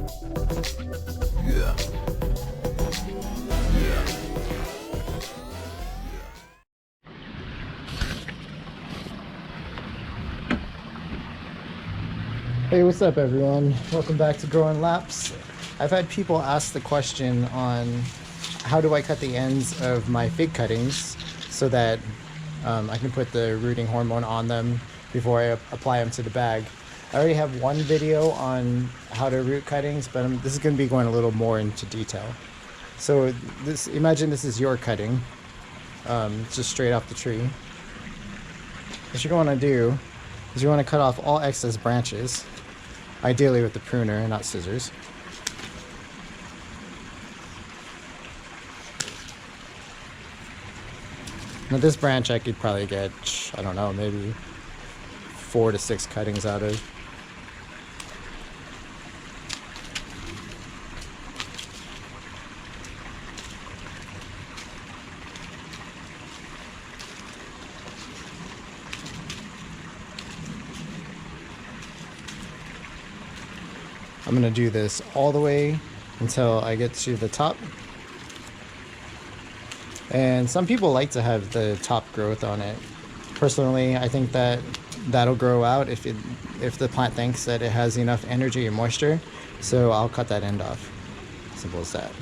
Yeah. Hey, what's up everyone? Welcome back to Growing Laps. I've had people ask the question on how do I cut the ends of my fig cuttings so that I can put the rooting hormone on them before I apply them to the bag. I already have one video on how to root cuttings, but this is going to be going a little more into detail. So imagine this is your cutting, just straight off the tree. What you're going to do is you want to cut off all excess branches, ideally with the pruner, not scissors. Now this branch I could probably get, I don't know, maybe 4 to 6 cuttings out of. I'm gonna do this all the way until I get to the top. And some people like to have the top growth on it. Personally, I think that that'll grow out if the plant thinks that it has enough energy and moisture. So I'll cut that end off. Simple as that.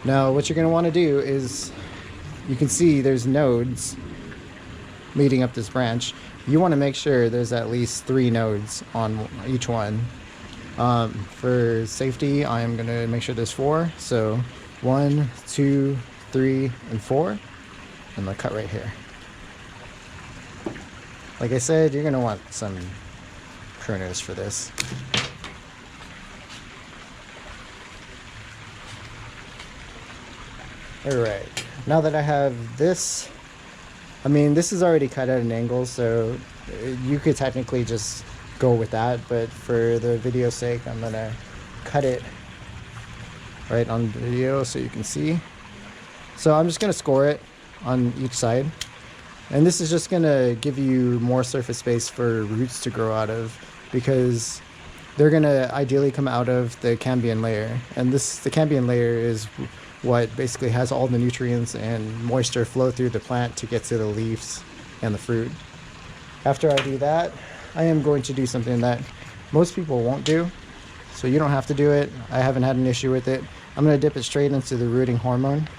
Now what you're gonna wanna do is, you can see there's nodes leading up this branch. You wanna make sure there's at least 3 nodes on each one. For safety, I'm gonna make sure there's 4. So 1, 2, 3, and 4. I'm gonna cut right here. Like I said, you're gonna want some pruners for this. Alright, now that I have this, I mean, this is already cut at an angle, so you could technically just go with that, but for the video's sake, I'm gonna cut it right on video so you can see. So I'm just gonna score it on each side, and this is just gonna give you more surface space for roots to grow out of, because they're gonna ideally come out of the cambium layer, and the cambium layer is what basically has all the nutrients and moisture flow through the plant to get to the leaves and the fruit. After I do that, I am going to do something that most people won't do, so you don't have to do it. I haven't had an issue with it. I'm going to dip it straight into the rooting hormone,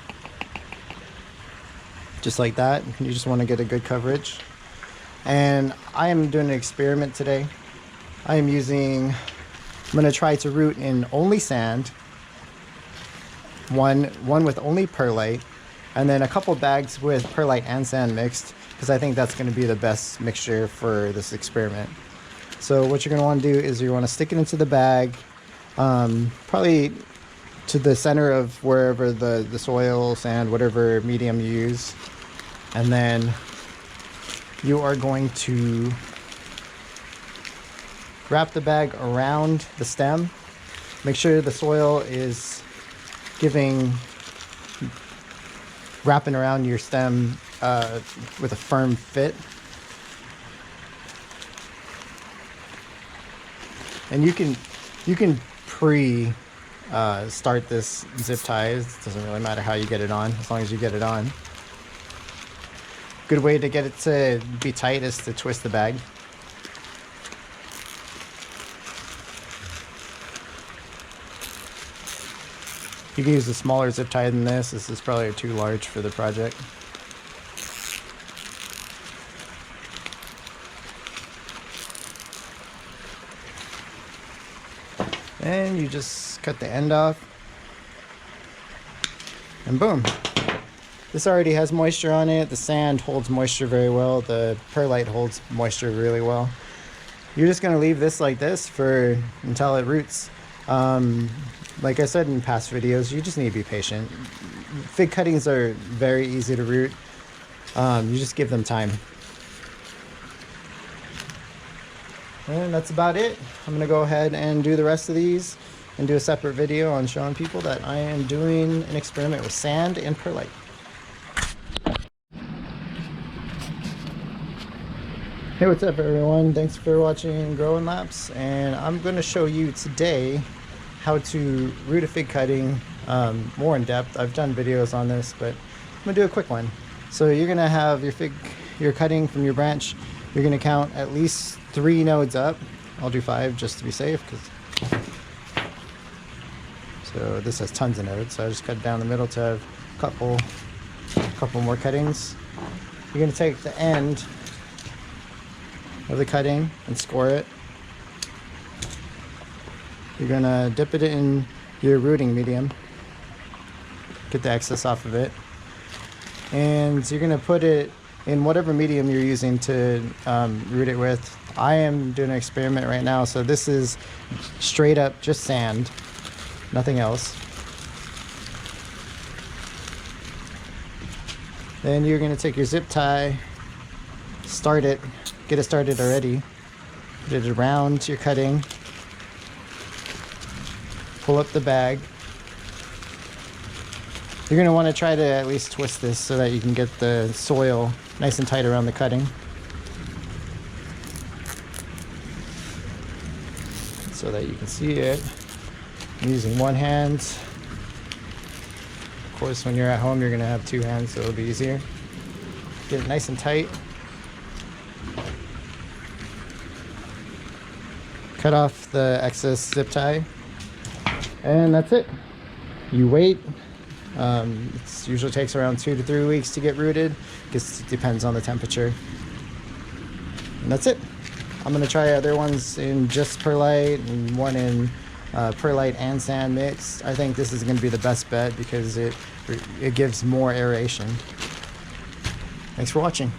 just like that. You just want to get a good coverage. And I am doing an experiment today. I'm going to try to root in only sand, one with only perlite, and then a couple bags with perlite and sand mixed, because I think that's going to be the best mixture for this experiment. So what you're going to want to do is you want to stick it into the bag, probably to the center of wherever the soil, sand, whatever medium you use. And then you are going to wrap the bag around the stem. Make sure the soil is wrapping around your stem with a firm fit. And you can start this zip tie. It doesn't really matter how you get it on, as long as you get it on. Good way to get it to be tight is to twist the bag. You can use a smaller zip tie than this. This is probably too large for the project. And you just cut the end off, and boom. This already has moisture on it. The sand holds moisture very well. The perlite holds moisture really well. You're just gonna leave this like this until it roots. Like I said in past videos, you just need to be patient. Fig cuttings are very easy to root. You just give them time. And that's about it. I'm gonna go ahead and do the rest of these and do a separate video on showing people that I am doing an experiment with sand and perlite. Hey, what's up everyone? Thanks for watching Growing Laps, and I'm going to show you today how to root a fig cutting more in depth. I've done videos on this, but I'm gonna do a quick one. So you're gonna have your cutting from your branch. You're gonna count at least 3 nodes up. I'll do 5 just to be safe, so this has tons of nodes. So I just cut it down the middle to have a couple more cuttings. You're gonna take the end of the cutting and score it. You're gonna dip it in your rooting medium, get the excess off of it, and you're gonna put it in whatever medium you're using to root it with. I am doing an experiment right now, so this is straight up just sand, nothing else. Then you're gonna take your zip tie, start it, get it started already, put it around your cutting, pull up the bag. You're gonna wanna try to at least twist this so that you can get the soil nice and tight around the cutting. So that you can see it. I'm using one hand. Of course, when you're at home, you're gonna have 2 hands, so it'll be easier. Get it nice and tight. Cut off the excess zip tie. And that's it. You wait. It usually takes around 2 to 3 weeks to get rooted. It depends on the temperature. And that's it. I'm gonna try other ones in just perlite and one in perlite and sand mixed. I think this is gonna be the best bet because it gives more aeration. Thanks for watching.